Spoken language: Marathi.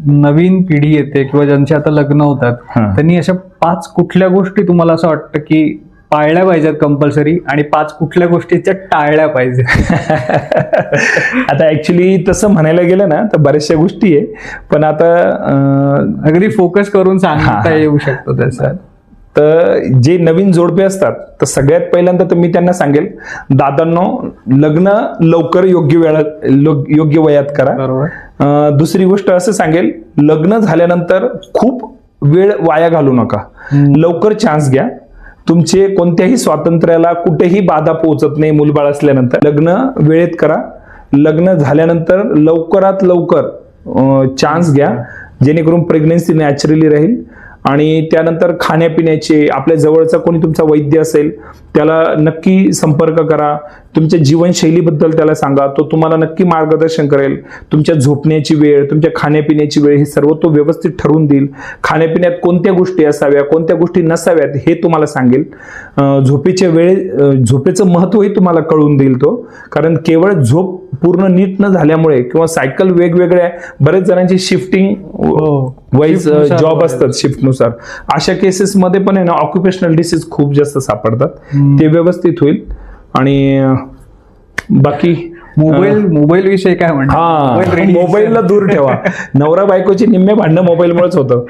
नवीन पिढी येते किंवा ज्यांचे आता लग्न होतात त्यांनी अशा 5 कुठल्या गोष्टी तुम्हाला असं वाटतं की पाळल्या पाहिजेत कंपल्सरी आणि 5 कुठल्या गोष्टीच्या टाळल्या पाहिजे? आता ऍक्च्युली तसं म्हणायला गेलं ना तर बऱ्याचशा गोष्टी आहे, पण आता अगदी फोकस करून सांगता येऊ शकतो त्याचं. तर जे नवीन जोडपे असतात तर सगळ्यात पहिल्यांदा तर मी त्यांना सांगेल, दादांनो लग्न लवकर योग्य वयात करा. बरोबर. दुसरी गोष्ट असं सांगेल, लग्न झाल्यानंतर खूप वेळ वाया घालू नका, लवकर चान्स घ्या. तुमचे कोणत्याही स्वातंत्र्याला कुठेही बाधा पोहोचत नाही मूलबाळ असल्यानंतर. लग्न वेळेत करा, लग्न झाल्यानंतर लवकरात लवकर चान्स घ्या, जेणेकरून प्रेग्नन्सी नॅचरली राहील. आणि त्यानंतर खाण्यापिण्याचे, आपल्या जवळचा कोणी तुमचा वैद्य असेल त्याला नक्की संपर्क करा. तुमच्या जीवनशैलीबद्दल त्याला सांगा, तो तुम्हाला नक्की मार्गदर्शन करेल. तुमच्या झोपण्याची वेळ, तुमच्या खाण्यापिण्याची वेळ हे सर्व तो व्यवस्थित ठरवून देईल. खाण्यापिण्यात कोणत्या गोष्टी असाव्या, कोणत्या गोष्टी नसाव्यात हे तुम्हाला सांगेल. झोपेचं महत्वही तुम्हाला कळून देईल तो, कारण केवळ झोप पूर्ण नीट न झाल्यामुळे किंवा सायकल वेगवेगळ्या, बरेच जणांची शिफ्टिंग वाईज जॉब असतात शिफ्टनुसार, अशा केसेसमध्ये पण आहे ना ऑक्युपेशनल डिसीज खूप जास्त सापडतात. ते व्यवस्थित होईल. आणि बाकी मोबाईल विषय काय म्हणतात? मोबाईलला दूर ठेवा. नवरा बायकोची निम्मे भांडणं मोबाईलमुळेच होतं.